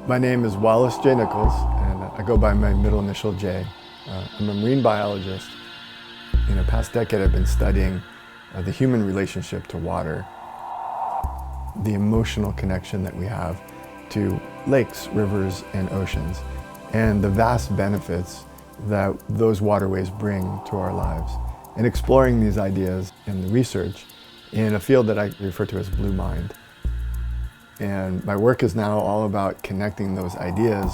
My name is Wallace J. Nichols, and I go by my middle initial J. I'm a marine biologist. In the past decade, I've been studying the human relationship to water, the emotional connection that we have to lakes, rivers, and oceans, and the vast benefits that those waterways bring to our lives. And exploring these ideas and the research in a field that I refer to as Blue Mind. And my work is now all about connecting those ideas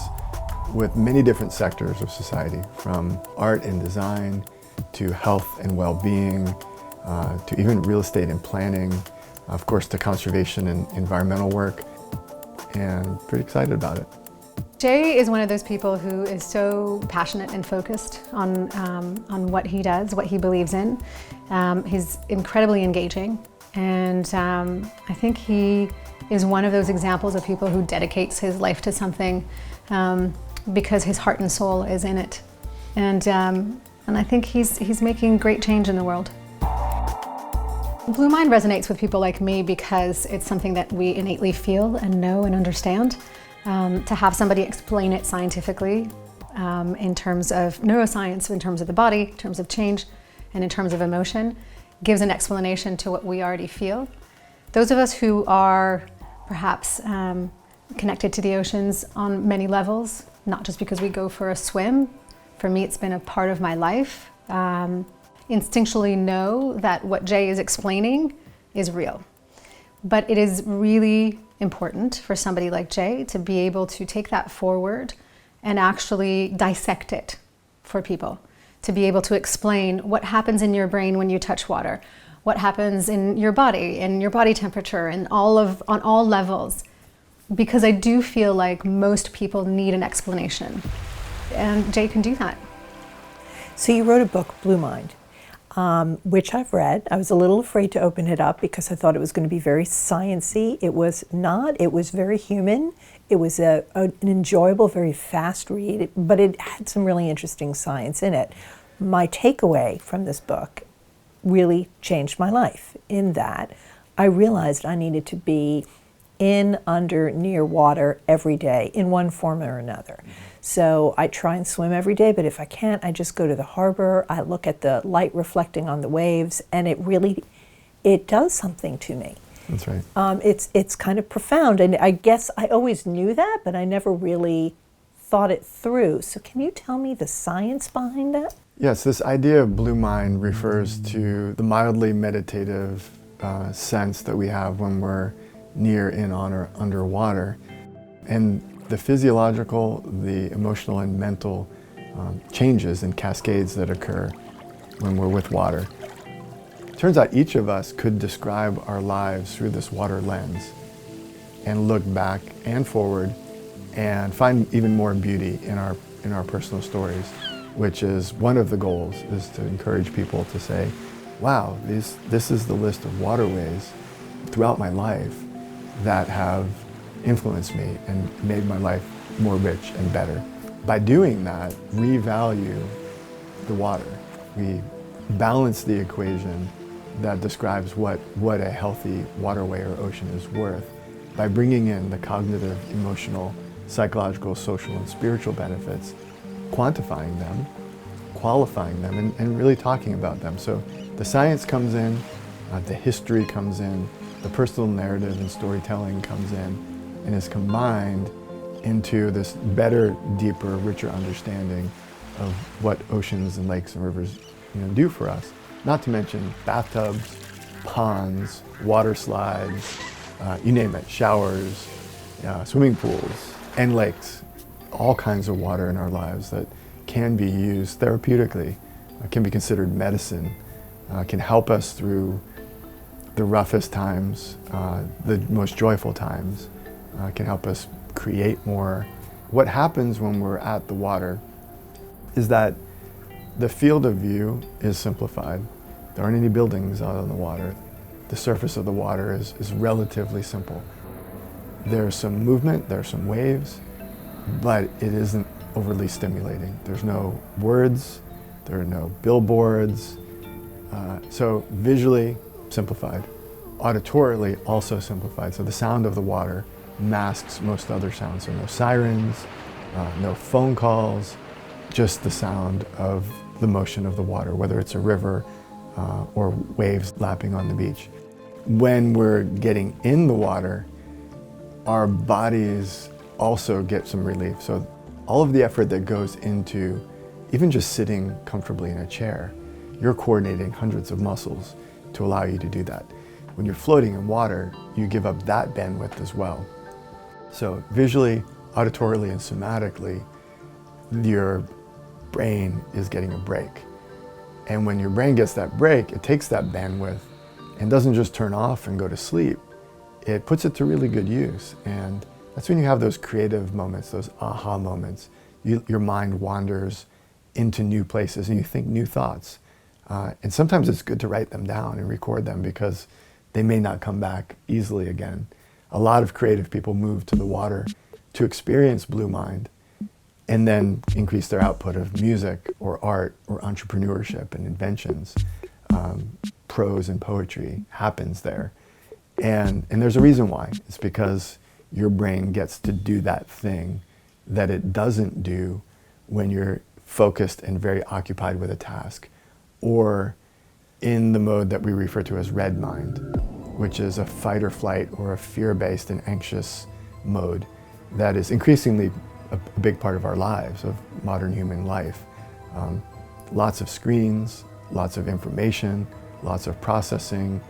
with many different sectors of society, from art and design to health and well-being, to even real estate and planning, of course to conservation and environmental work, and pretty excited about it. Jay is one of those people who is so passionate and focused on what he does, what he believes in. He's incredibly engaging, and I think he is one of those examples of people who dedicates his life to something because his heart and soul is in it. And I think he's making great change in the world. Blue Mind resonates with people like me because it's something that we innately feel and know and understand. To have somebody explain it scientifically in terms of neuroscience, in terms of the body, in terms of change, and in terms of emotion, gives an explanation to what we already feel. Those of us who are perhaps connected to the oceans on many levels, not just because we go for a swim. For me, it's been a part of my life. Instinctually know that what Jay is explaining is real. But it is really important for somebody like Jay to be able to take that forward and actually dissect it for people, to be able to explain what happens in your brain when you touch water, what happens in your body and your body temperature and on all levels, because I do feel like most people need an explanation, and Jay can do that. So you wrote a book, Blue Mind, which I've read. I was a little afraid to open it up because I thought it was going to be very science-y. It was not. It was very human. It was an enjoyable, very fast read, but it had some really interesting science in it. My takeaway from this book really changed my life in that I realized I needed to be in, under, near water every day in one form or another. So I try and swim every day, but if I can't, I just go to the harbor, I look at the light reflecting on the waves, and it does something to me. That's right. It's kind of profound, and I guess I always knew that, but I never really thought it through. So can you tell me the science behind that? Yes, this idea of Blue Mind refers to the mildly meditative sense that we have when we're near, in, on, or underwater. And the physiological, the emotional, and mental changes and cascades that occur when we're with water. Turns out each of us could describe our lives through this water lens and look back and forward and find even more beauty in our personal stories, which is one of the goals, is to encourage people to say, wow, this is the list of waterways throughout my life that have influenced me and made my life more rich and better. By doing that, we value the water. We balance the equation that describes what a healthy waterway or ocean is worth by bringing in the cognitive, emotional, psychological, social, and spiritual benefits, quantifying them, qualifying them, and really talking about them. So the science comes in, the history comes in, the personal narrative and storytelling comes in, and is combined into this better, deeper, richer understanding of what oceans and lakes and rivers do for us. Not to mention bathtubs, ponds, water slides, you name it, showers, swimming pools, and lakes. All kinds of water in our lives that can be used therapeutically, can be considered medicine, can help us through the roughest times, the most joyful times, can help us create more. What happens when we're at the water is that the field of view is simplified. There aren't any buildings out on the water. The surface of the water is relatively simple. There's some movement, there's some waves, but it isn't overly stimulating. There's no words, there are no billboards. So visually simplified, auditorily also simplified. So the sound of the water masks most other sounds. So no sirens, no phone calls, just the sound of the motion of the water, whether it's a river or waves lapping on the beach. When we're getting in the water, our bodies also get some relief. So all of the effort that goes into even just sitting comfortably in a chair, you're coordinating hundreds of muscles to allow you to do that. When you're floating in water, you give up that bandwidth as well. So visually, auditorily, and somatically, your brain is getting a break. And when your brain gets that break, it takes that bandwidth and doesn't just turn off and go to sleep. It puts it to really good use. And that's when you have those creative moments, those aha moments. Your mind wanders into new places and you think new thoughts. And sometimes it's good to write them down and record them because they may not come back easily again. A lot of creative people move to the water to experience Blue Mind and then increase their output of music or art or entrepreneurship and inventions. Prose and poetry happens there. And there's a reason why. It's because your brain gets to do that thing that it doesn't do when you're focused and very occupied with a task, or in the mode that we refer to as red mind, which is a fight or flight or a fear-based and anxious mode that is increasingly a big part of our lives, of modern human life. Lots of screens, lots of information, lots of processing,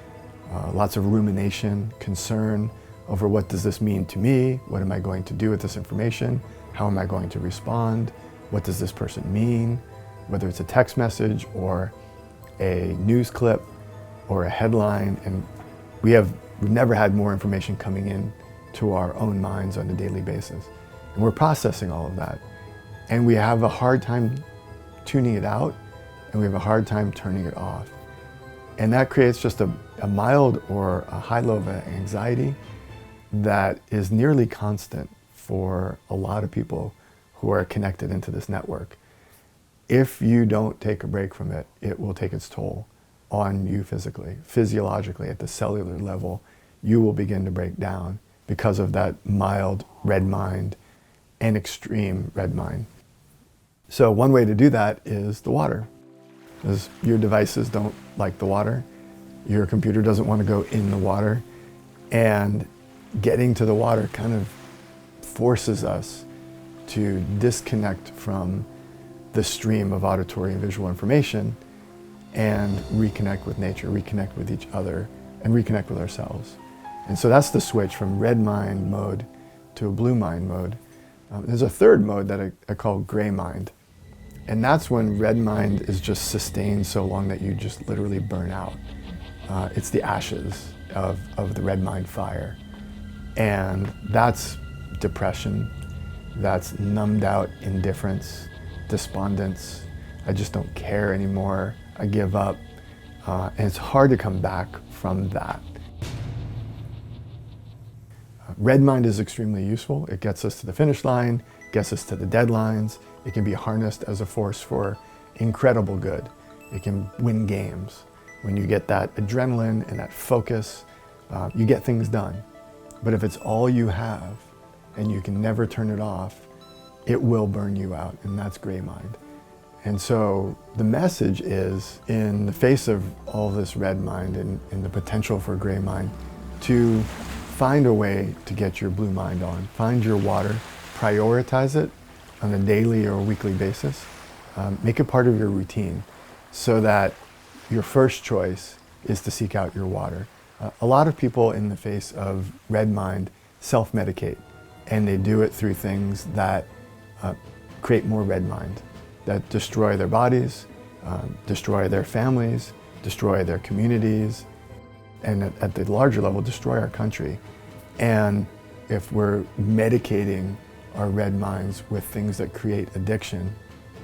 lots of rumination, concern over what does this mean to me? What am I going to do with this information? How am I going to respond? What does this person mean? Whether it's a text message or a news clip or a headline. And we've never had more information coming in to our own minds on a daily basis. And we're processing all of that. And we have a hard time tuning it out, and we have a hard time turning it off. And that creates just a mild or a high level of anxiety that is nearly constant for a lot of people who are connected into this network. If you don't take a break from it, it will take its toll on you physically, physiologically, at the cellular level. You will begin to break down because of that mild red mind and extreme red mind. So one way to do that is the water. Because your devices don't like the water, your computer doesn't want to go in the water, and getting to the water kind of forces us to disconnect from the stream of auditory and visual information and reconnect with nature, reconnect with each other, and reconnect with ourselves. And so that's the switch from red mind mode to a blue mind mode. There's a third mode that I call gray mind. And that's when red mind is just sustained so long that you just literally burn out. It's the ashes of the red mind fire. And that's depression, that's numbed out indifference, despondence. I just don't care anymore, I give up. And it's hard to come back from that. Red mind is extremely useful. It gets us to the finish line, gets us to the deadlines. It can be harnessed as a force for incredible good. It can win games. When you get that adrenaline and that focus, you get things done. But if it's all you have and you can never turn it off, it will burn you out, and that's gray mind. And so the message is, in the face of all this red mind and the potential for gray mind, to find a way to get your blue mind on. Find your water, prioritize it on a daily or weekly basis. Make it part of your routine so that your first choice is to seek out your water. A lot of people in the face of red mind self-medicate, and they do it through things that create more red mind, that destroy their bodies, destroy their families, destroy their communities, and at the larger level, destroy our country. And if we're medicating our red minds with things that create addiction,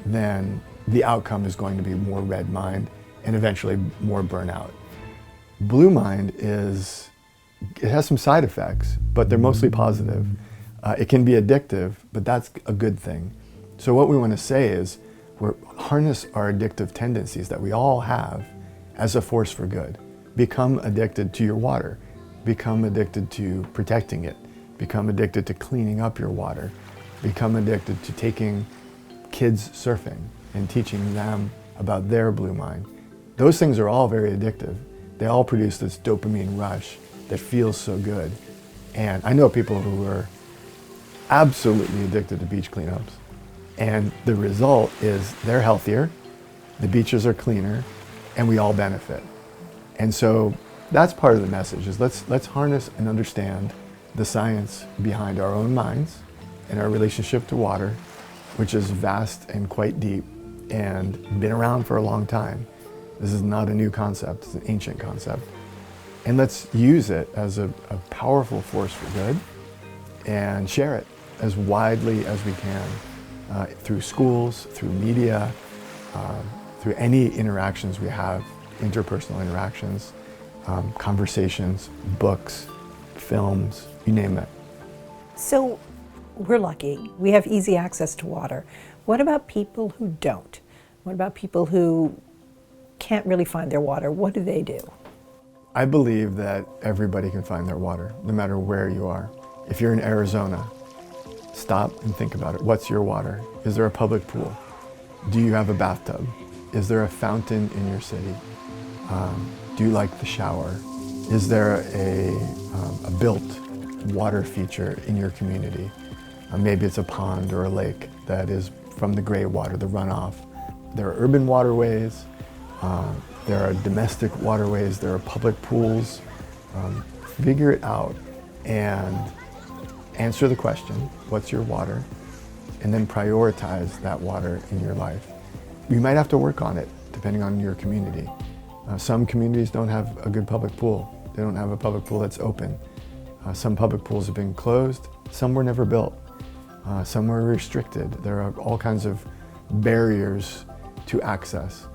then the outcome is going to be more red mind and eventually more burnout. Blue mind it has some side effects, but they're mostly positive. It can be addictive, but that's a good thing. So what we want to say is, harness our addictive tendencies that we all have as a force for good. Become addicted to your water. Become addicted to protecting it. become addicted to cleaning up your water, become addicted to taking kids surfing and teaching them about their blue mind. Those things are all very addictive. They all produce this dopamine rush that feels so good. And I know people who are absolutely addicted to beach cleanups. And the result is they're healthier, the beaches are cleaner, and we all benefit. And so that's part of the message, is let's harness and understand the science behind our own minds and our relationship to water, which is vast and quite deep and been around for a long time. This is not a new concept, it's an ancient concept. And let's use it as a powerful force for good and share it as widely as we can through schools, through media, through any interactions we have, interpersonal interactions, conversations, books, films, you name it. So we're lucky. We have easy access to water. What about people who don't? What about people who can't really find their water? What do they do? I believe that everybody can find their water, no matter where you are. If you're in Arizona, stop and think about it. What's your water? Is there a public pool? Do you have a bathtub? Is there a fountain in your city? Do you like the shower? Is there a built water feature in your community? Maybe it's a pond or a lake that is from the gray water, the runoff. There are urban waterways, there are domestic waterways, there are public pools. Figure it out and answer the question, what's your water? And then prioritize that water in your life. You might have to work on it depending on your community. Some communities don't have a good public pool. They don't have a public pool that's open. Some public pools have been closed, some were never built. Some were restricted. There are all kinds of barriers to access.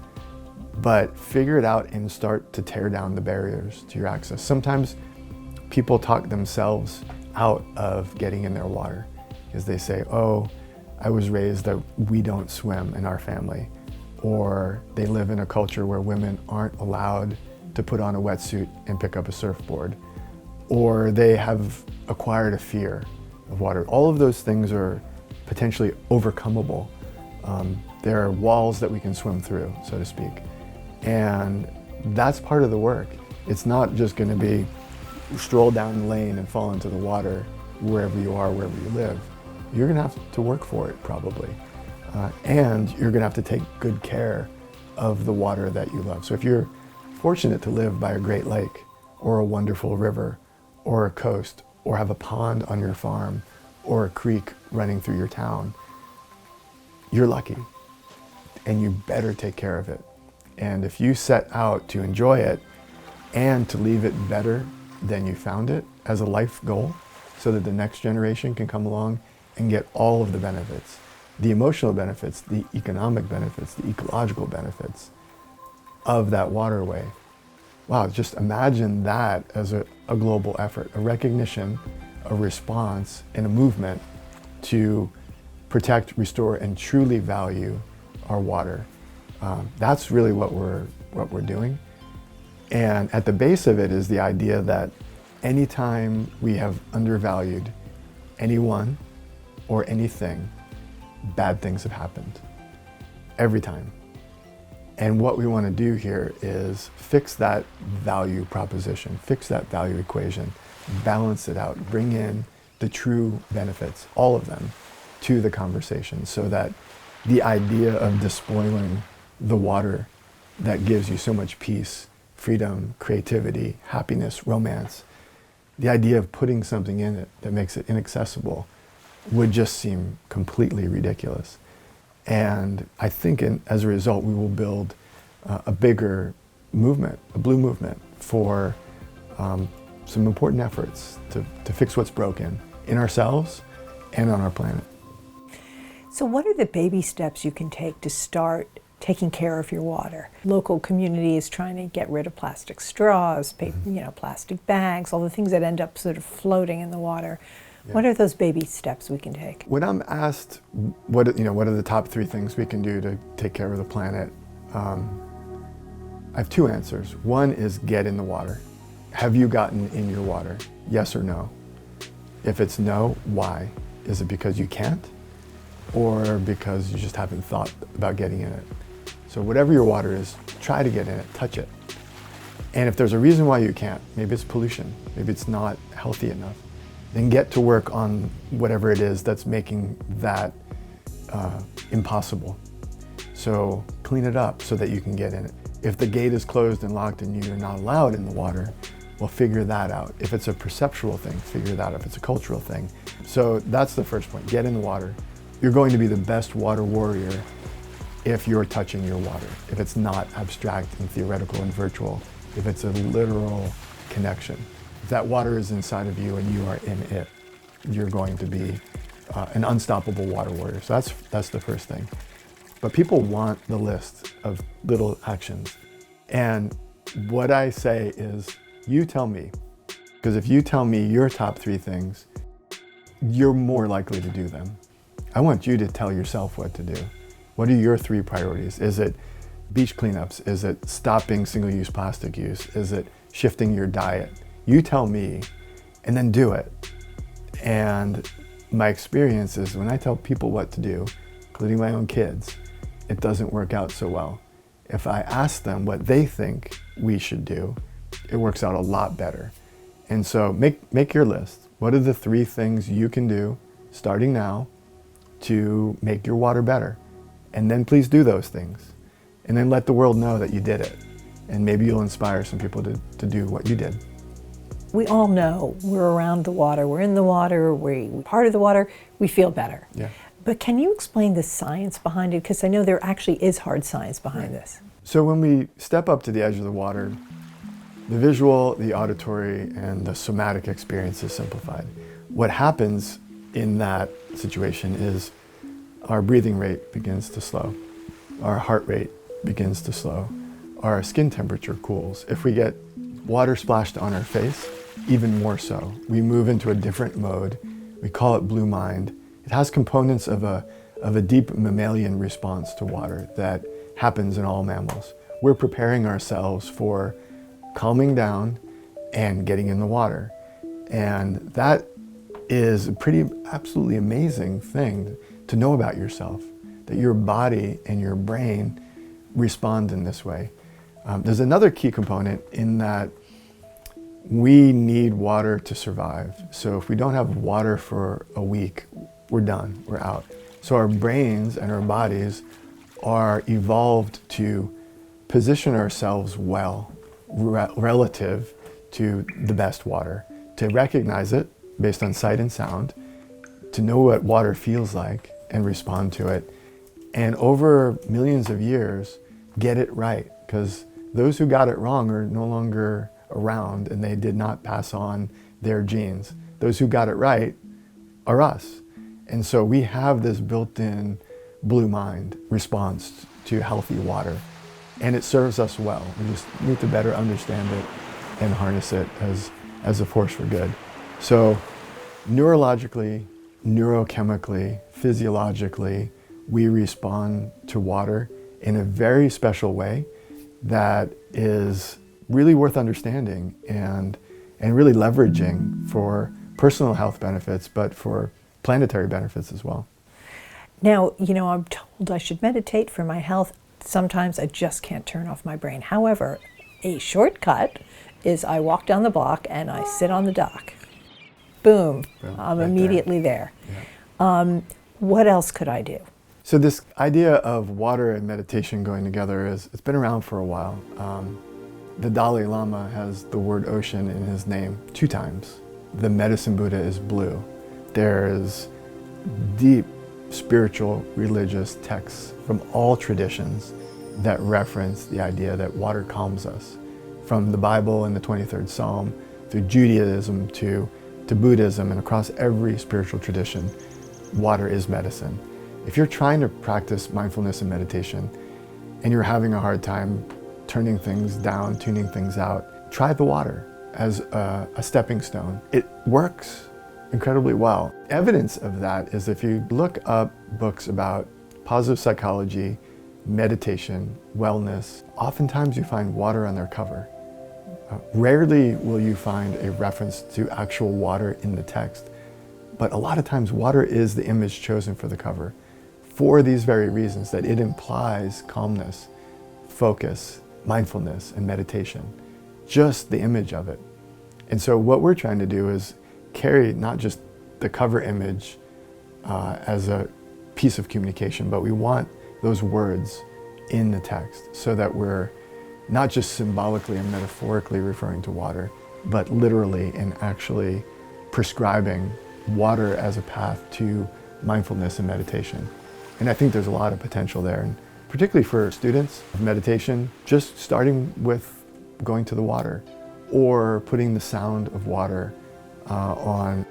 But figure it out and start to tear down the barriers to your access. Sometimes people talk themselves out of getting in their water because they say, oh, I was raised that we don't swim in our family. Or they live in a culture where women aren't allowed to put on a wetsuit and pick up a surfboard. Or they have acquired a fear of water. All of those things are potentially overcomeable. There are walls that we can swim through, so to speak. And that's part of the work. It's not just going to be stroll down the lane and fall into the water wherever you are, wherever you live. You're going to have to work for it, probably. And you're going to have to take good care of the water that you love. So if you're fortunate to live by a great lake or a wonderful river or a coast or have a pond on your farm or a creek running through your town, you're lucky and you better take care of it. And if you set out to enjoy it and to leave it better than you found it as a life goal so that the next generation can come along and get all of the benefits, the emotional benefits, the economic benefits, the ecological benefits of that waterway. Wow, just imagine that as a global effort, a recognition, a response, and a movement to protect, restore, and truly value our water. That's really what we're doing. And at the base of it is the idea that anytime we have undervalued anyone or anything, bad things have happened. Every time. And what we want to do here is fix that value proposition, fix that value equation, balance it out, bring in the true benefits, all of them, to the conversation so that the idea of despoiling the water that gives you so much peace, freedom, creativity, happiness, romance, the idea of putting something in it that makes it inaccessible would just seem completely ridiculous. And I think as a result, we will build a bigger movement, a blue movement for some important efforts to fix what's broken in ourselves and on our planet. So what are the baby steps you can take to start taking care of your water? Local community is trying to get rid of plastic straws, paper, plastic bags, all the things that end up sort of floating in the water. Yeah. What are those baby steps we can take? When I'm asked what are the top 3 things we can do to take care of the planet, I have 2 answers. One is get in the water. Have you gotten in your water? Yes or no? If it's no, why? Is it because you can't? Or because you just haven't thought about getting in it? So whatever your water is, try to get in it, touch it. And if there's a reason why you can't, maybe it's pollution, maybe it's not healthy enough, then get to work on whatever it is that's making that impossible. So clean it up so that you can get in it. If the gate is closed and locked and you're not allowed in the water, well, figure that out. If it's a perceptual thing, figure that out. If it's a cultural thing. So that's the first point, get in the water. You're going to be the best water warrior if you're touching your water, if it's not abstract and theoretical and virtual, if it's a literal connection. If that water is inside of you and you are in it, you're going to be an unstoppable water warrior. So that's the first thing. But people want the list of little actions. And what I say is, you tell me, because if you tell me your top 3 things, you're more likely to do them. I want you to tell yourself what to do. What are your 3 priorities? Is it beach cleanups? Is it stopping single-use plastic use? Is it shifting your diet? You tell me, and then do it. And my experience is when I tell people what to do, including my own kids, it doesn't work out so well. If I ask them what they think we should do, it works out a lot better. And so make your list. What are the 3 things you can do starting now to make your water better? And then please do those things. And then let the world know that you did it. And maybe you'll inspire some people to do what you did. We all know we're around the water, we're in the water, we're part of the water, we feel better. Yeah. But can you explain the science behind it? Because I know there actually is hard science behind this. So when we step up to the edge of the water, the visual, the auditory, and the somatic experience is simplified. What happens in that situation is our breathing rate begins to slow, our heart rate begins to slow, our skin temperature cools. If we get water splashed on our face, even more so. We move into a different mode. We call it blue mind. It has components of a deep mammalian response to water that happens in all mammals. We're preparing ourselves for calming down and getting in the water. And that is a pretty absolutely amazing thing to know about yourself, that your body and your brain respond in this way. There's another key component in that we need water to survive. So if we don't have water for a week, we're done, we're out. So our brains and our bodies are evolved to position ourselves well relative to the best water, to recognize it based on sight and sound, to know what water feels like and respond to it. And over millions of years, get it right, because those who got it wrong are no longer around and they did not pass on their genes. Those who got it right are us. And so we have this built-in blue mind response to healthy water, and it serves us well. We just need to better understand it and harness it as a force for good. So neurologically, neurochemically, physiologically, we respond to water in a very special way that is really worth understanding and really leveraging for personal health benefits, but for planetary benefits as well. Now, you know, I'm told I should meditate for my health. Sometimes I just can't turn off my brain. However, a shortcut is I walk down the block and I sit on the dock. Boom, I'm right immediately there. Yeah. What else could I do? So this idea of water and meditation going together it's been around for a while. The Dalai Lama has the word ocean in his name 2 times. The medicine Buddha is blue. There's deep spiritual, religious texts from all traditions that reference the idea that water calms us. From the Bible and the 23rd Psalm, through Judaism to Buddhism, and across every spiritual tradition, water is medicine. If you're trying to practice mindfulness and meditation and you're having a hard time turning things down, tuning things out, try the water as a stepping stone. It works incredibly well. Evidence of that is if you look up books about positive psychology, meditation, wellness, oftentimes you find water on their cover. Rarely will you find a reference to actual water in the text, But a lot of times water is the image chosen for the cover for these very reasons, that it implies calmness, focus, mindfulness, and meditation. Just the image of it. And so what we're trying to do is carry not just the cover image as a piece of communication, but we want those words in the text so that we're not just symbolically and metaphorically referring to water, but literally and actually prescribing water as a path to mindfulness and meditation. And I think there's a lot of potential there, and particularly for students of meditation, just starting with going to the water or putting the sound of water on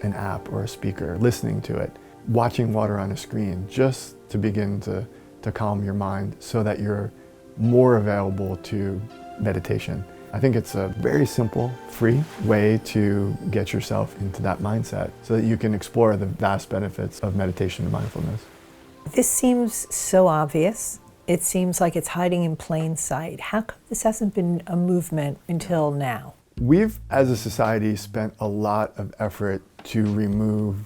an app or a speaker, listening to it, watching water on a screen, just to begin to calm your mind so that you're more available to meditation. I think it's a very simple, free way to get yourself into that mindset so that you can explore the vast benefits of meditation and mindfulness. This seems so obvious. It seems like it's hiding in plain sight. How come this hasn't been a movement until now? We've, as a society, spent a lot of effort to remove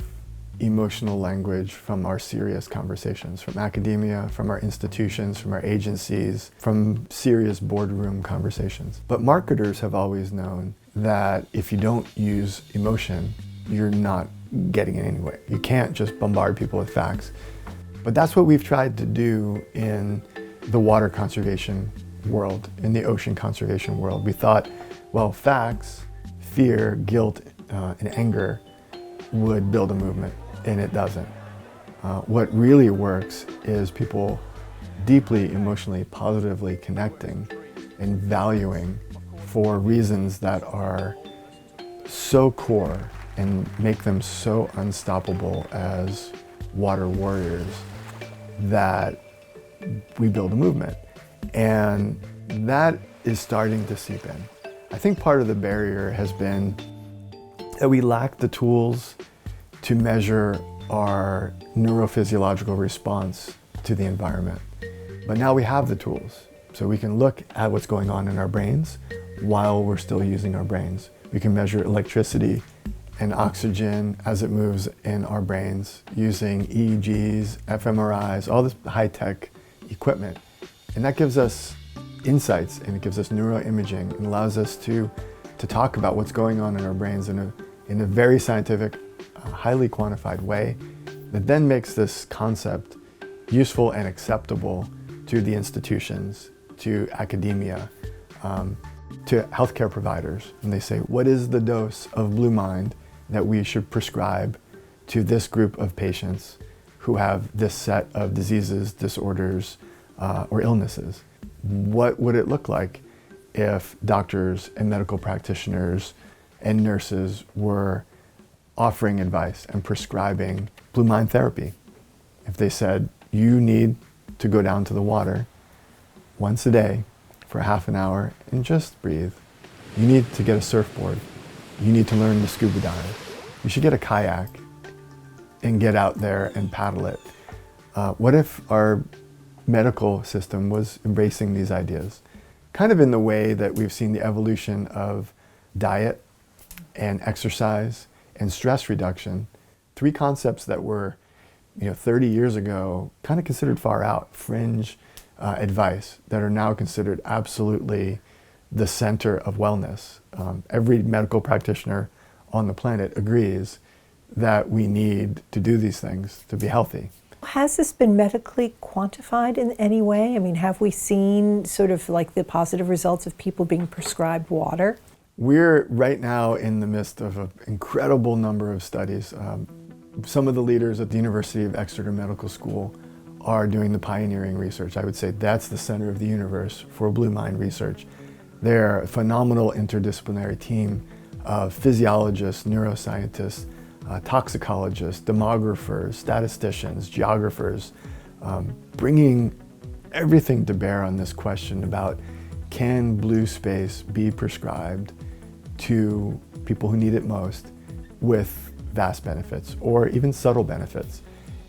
emotional language from our serious conversations, from academia, from our institutions, from our agencies, from serious boardroom conversations. But marketers have always known that if you don't use emotion, you're not getting it anyway. You can't just bombard people with facts. But that's what we've tried to do in the water conservation world, in the ocean conservation world. We thought, well, facts, fear, guilt, and anger would build a movement, and it doesn't. What really works is people deeply, emotionally, positively connecting and valuing for reasons that are so core and make them so unstoppable as water warriors that we build a movement. And that is starting to seep in. I think part of the barrier has been that we lack the tools to measure our neurophysiological response to the environment. But now we have the tools, so we can look at what's going on in our brains while we're still using our brains. We can measure electricity and oxygen as it moves in our brains using EEGs, fMRIs, all this high-tech equipment. And that gives us insights, and it gives us neuroimaging and allows us to talk about what's going on in our brains in a very scientific, highly quantified way that then makes this concept useful and acceptable to the institutions, to academia, to healthcare providers. And they say, what is the dose of Blue Mind that we should prescribe to this group of patients who have this set of diseases, disorders, or illnesses? What would it look like if doctors and medical practitioners and nurses were offering advice and prescribing Blue Mind therapy? If they said, you need to go down to the water once a day for half an hour and just breathe. You need to get a surfboard. You need to learn to scuba dive. You should get a kayak and get out there and paddle it. What if our medical system was embracing these ideas? Kind of in the way that we've seen the evolution of diet and exercise and stress reduction, three concepts that were 30 years ago kind of considered far out, fringe advice, that are now considered absolutely the center of wellness. Every medical practitioner on the planet agrees that we need to do these things to be healthy. Has this been medically quantified in any way? I mean, have we seen sort of like the positive results of people being prescribed water? We're right now in the midst of an incredible number of studies. Some of the leaders at the University of Exeter Medical School are doing the pioneering research. I would say that's the center of the universe for Blue Mind research. They're a phenomenal interdisciplinary team of physiologists, neuroscientists, toxicologists, demographers, statisticians, geographers, bringing everything to bear on this question about, can blue space be prescribed to people who need it most with vast benefits or even subtle benefits?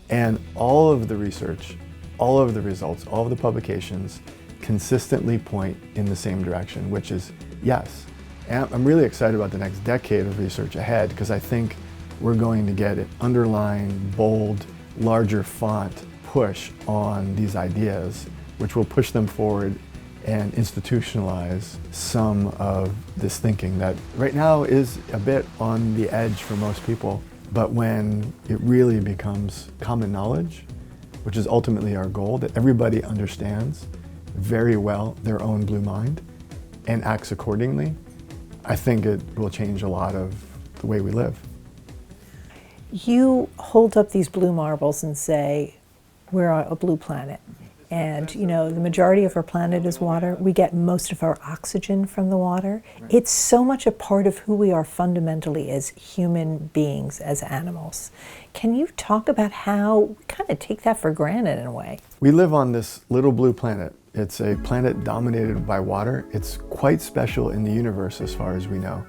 And all of the research, all of the results, all of the publications consistently point in the same direction, which is yes. And I'm really excited about the next decade of research ahead, because I think we're going to get an underlined, bold, larger font push on these ideas, which will push them forward and institutionalize some of this thinking that right now is a bit on the edge for most people. But when it really becomes common knowledge, which is ultimately our goal, that everybody understands very well their own blue mind and acts accordingly, I think it will change a lot of the way we live. You hold up these blue marbles and say, we're a blue planet. And you know, the majority of our planet is water. We get most of our oxygen from the water. It's so much a part of who we are fundamentally as human beings, as animals. Can you talk about how we kind of take that for granted in a way? We live on this little blue planet. It's a planet dominated by water. It's quite special in the universe as far as we know.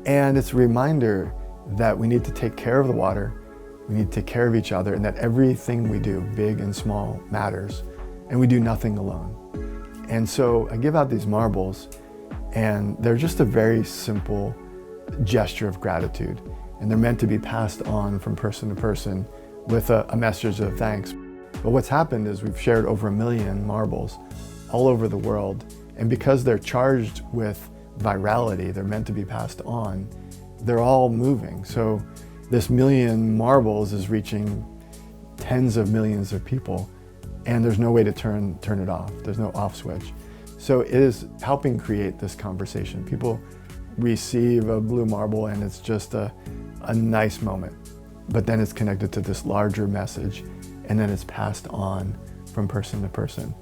And it's a reminder that we need to take care of the water, we need to take care of each other, and that everything we do, big and small, matters. And we do nothing alone. And so I give out these marbles, and they're just a very simple gesture of gratitude. And they're meant to be passed on from person to person with a message of thanks. But what's happened is we've shared over 1 million marbles all over the world. And because they're charged with virality, they're meant to be passed on, they're all moving. So this 1 million marbles is reaching tens of millions of people. And there's no way to turn it off. There's no off switch. So it is helping create this conversation. People receive a blue marble and it's just a nice moment. But then it's connected to this larger message, and then it's passed on from person to person.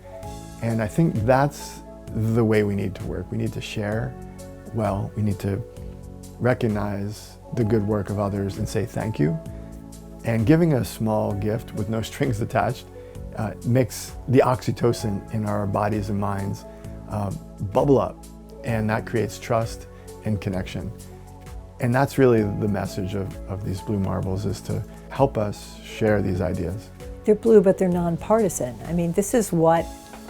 And I think that's the way we need to work. We need to share well. We need to recognize the good work of others and say thank you. And giving a small gift with no strings attached makes the oxytocin in our bodies and minds bubble up, and that creates trust and connection. And that's really the message of these blue marbles, is to help us share these ideas. They're blue, but they're nonpartisan. I mean, this is what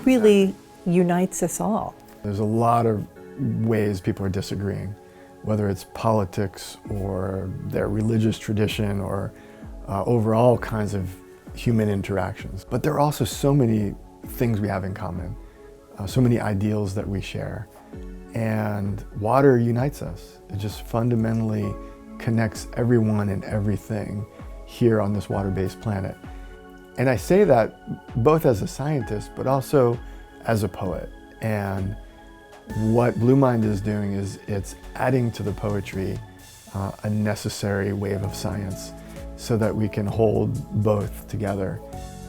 really unites us all. There's a lot of ways people are disagreeing, whether it's politics or their religious tradition or over all kinds of human interactions. But there are also so many things we have in common, so many ideals that we share. And water unites us. It just fundamentally connects everyone and everything here on this water-based planet. And I say that both as a scientist, but also as a poet. And what Blue Mind is doing is it's adding to the poetry a necessary wave of science, so that we can hold both together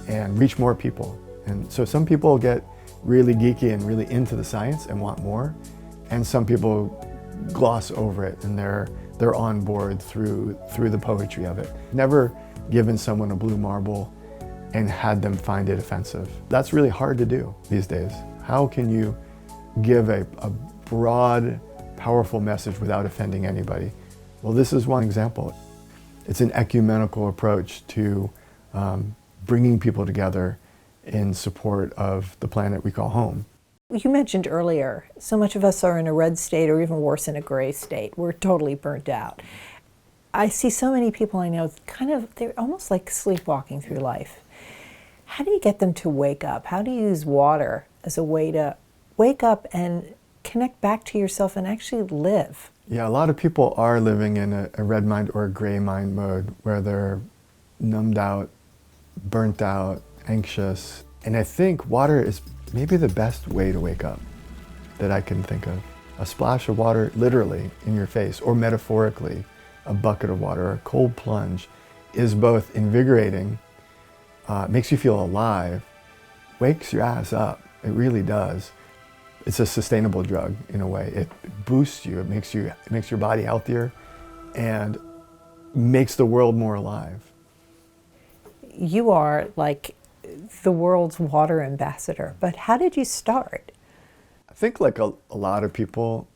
and reach more people. And so some people get really geeky and really into the science and want more, and some people gloss over it and they're on board through the poetry of it. Never given someone a blue marble and had them find it offensive. That's really hard to do these days. How can you give a broad, powerful message without offending anybody? Well, this is one example. It's an ecumenical approach to bringing people together in support of the planet we call home. You mentioned earlier, so much of us are in a red state, or even worse, in a gray state. We're totally burnt out. I see so many people I know they're almost like sleepwalking through life. How do you get them to wake up? How do you use water as a way to wake up and connect back to yourself and actually live? Yeah, a lot of people are living in a red mind or a gray mind mode, where they're numbed out, burnt out, anxious. And I think water is maybe the best way to wake up that I can think of. A splash of water literally in your face, or metaphorically, a bucket of water, a cold plunge, is both invigorating, makes you feel alive, wakes your ass up. It really does. It's a sustainable drug in a way. It boosts you, it makes your body healthier, and makes the world more alive. You are like the world's water ambassador, but how did you start? I think like a lot of people,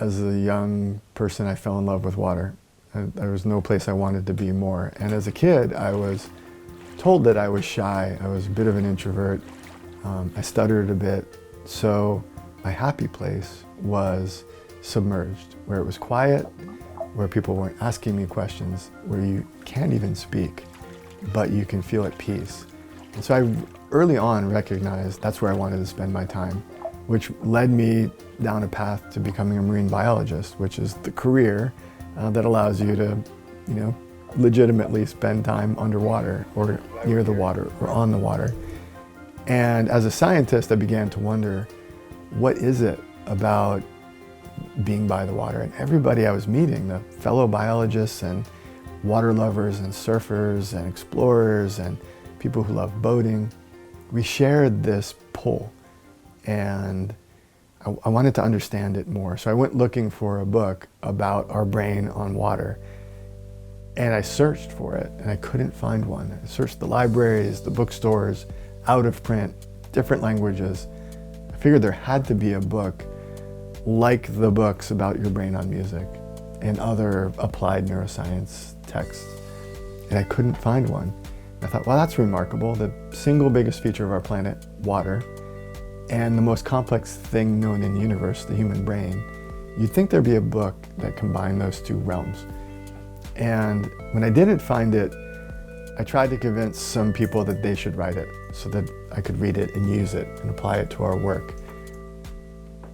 as a young person, I fell in love with water. And there was no place I wanted to be more. And as a kid, I was told that I was shy. I was a bit of an introvert. I stuttered a bit. So my happy place was submerged, where it was quiet where people weren't asking me questions, where you can't even speak, but you can feel at peace. And so I early on recognized that's where I wanted to spend my time, which led me down a path to becoming a marine biologist, which is the career that allows you to, legitimately spend time underwater or near the water or on the water. And as a scientist, I began to wonder, what is it about being by the water? And everybody I was meeting, the fellow biologists and water lovers and surfers and explorers and people who love boating, we shared this pull. And I wanted to understand it more. So I went looking for a book about our brain on water. And I searched for it, and I couldn't find one. I searched the libraries, the bookstores, out of print, different languages. I figured there had to be a book like the books about your brain on music and other applied neuroscience texts. And I couldn't find one. I thought, well, that's remarkable. The single biggest feature of our planet, water, and the most complex thing known in the universe, the human brain. You'd think there'd be a book that combined those two realms. And when I didn't find it, I tried to convince some people that they should write it so that I could read it and use it and apply it to our work.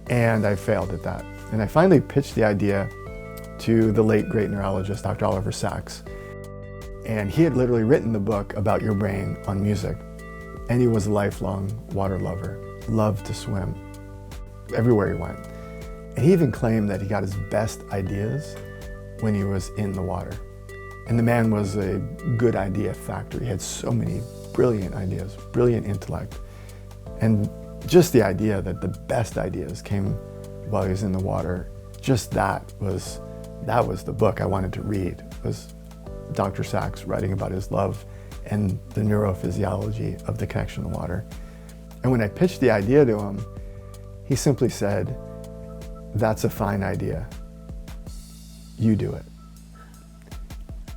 And I failed at that. And I finally pitched the idea to the late great neurologist, Dr. Oliver Sacks. And he had literally written the book about your brain on music. And he was a lifelong water lover, loved to swim everywhere he went. And he even claimed that he got his best ideas when he was in the water. And the man was a good idea factory. He had so many brilliant ideas, brilliant intellect. And just the idea that the best ideas came while he was in the water, just that was the book I wanted to read, was Dr. Sacks writing about his love and the neurophysiology of the connection to water. And when I pitched the idea to him, he simply said, "That's a fine idea. You do it."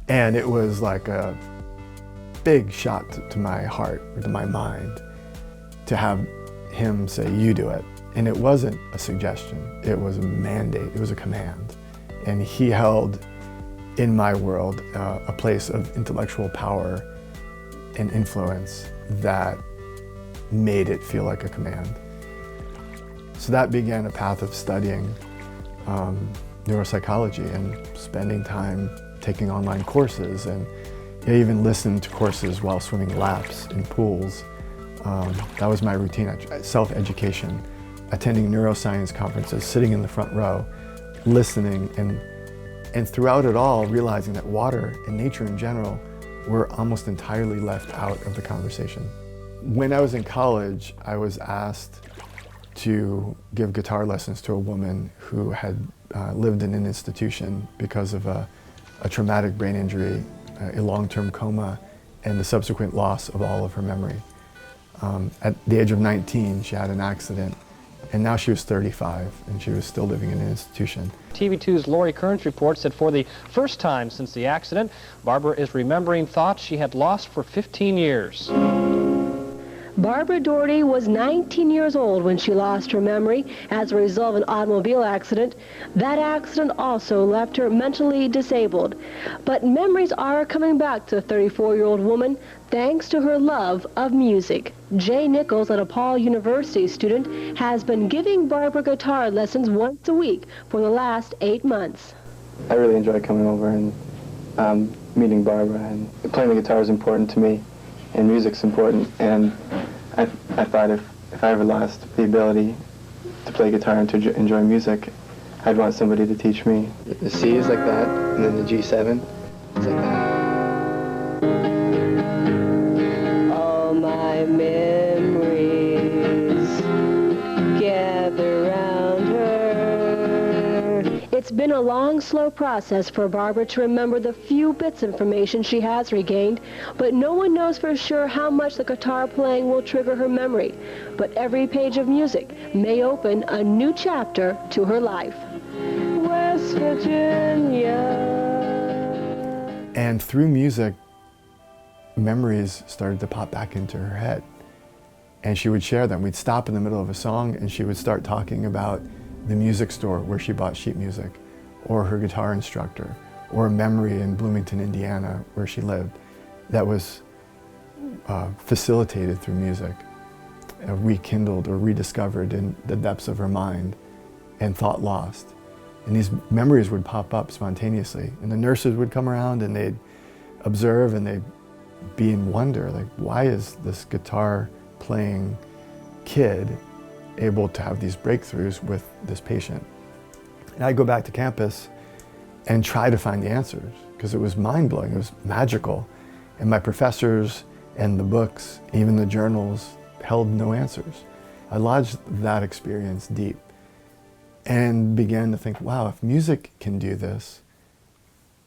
And it was like a big shot to my heart, or to my mind, to have him say, "You do it." And it wasn't a suggestion, it was a mandate, it was a command. And he held, in my world, a place of intellectual power and influence that made it feel like a command. So that began a path of studying neuropsychology and spending time taking online courses, and I even listened to courses while swimming laps in pools. That was my routine, self-education, attending neuroscience conferences, sitting in the front row, listening, and throughout it all realizing that water and nature in general were almost entirely left out of the conversation. When I was in college, I was asked to give guitar lessons to a woman who had lived in an institution because of a traumatic brain injury, a long-term coma, and the subsequent loss of all of her memory. At the age of 19, she had an accident, and now she was 35, and she was still living in an institution. TV2's Lori Kearns reports that for the first time since the accident, Barbara is remembering thoughts she had lost for 15 years. Barbara Doherty was 19 years old when she lost her memory as a result of an automobile accident. That accident also left her mentally disabled. But memories are coming back to the 34-year-old woman thanks to her love of music. Jay Nichols, a DePaul University student, has been giving Barbara guitar lessons once a week for the last 8 months. I really enjoy coming over and meeting Barbara, and playing the guitar is important to me. And music's important, and I thought if I ever lost the ability to play guitar and to enjoy music, I'd want somebody to teach me. The C is like that, and then the G7 is like that. All my memories gather round her. It's been a long, slow process for Barbara to remember the few bits of information she has regained, but no one knows for sure how much the guitar playing will trigger her memory. But every page of music may open a new chapter to her life. West Virginia. And through music, memories started to pop back into her head. And she would share them. We'd stop in the middle of a song and she would start talking about the music store where she bought sheet music, or her guitar instructor, or a memory in Bloomington, Indiana, where she lived, that was facilitated through music, rekindled or rediscovered in the depths of her mind, and thought lost. And these memories would pop up spontaneously, and the nurses would come around and they'd observe and they'd be in wonder, like, why is this guitar playing kid able to have these breakthroughs with this patient? And I'd go back to campus and try to find the answers, because it was mind-blowing, it was magical. And my professors and the books, even the journals, held no answers. I lodged that experience deep and began to think, wow, if music can do this,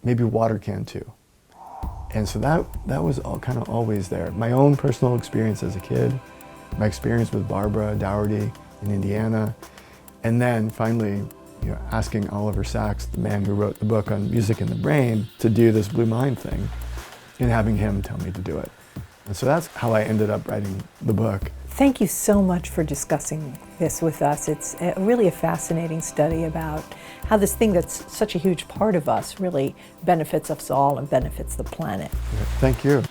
maybe water can too. And so that was all kind of always there. My own personal experience as a kid, my experience with Barbara Dougherty in Indiana, and then finally, asking Oliver Sacks, the man who wrote the book on music in the brain, to do this Blue Mind thing, and having him tell me to do it. And so that's how I ended up writing the book. Thank you so much for discussing this with us. It's really a fascinating study about how this thing that's such a huge part of us really benefits us all and benefits the planet. Thank you.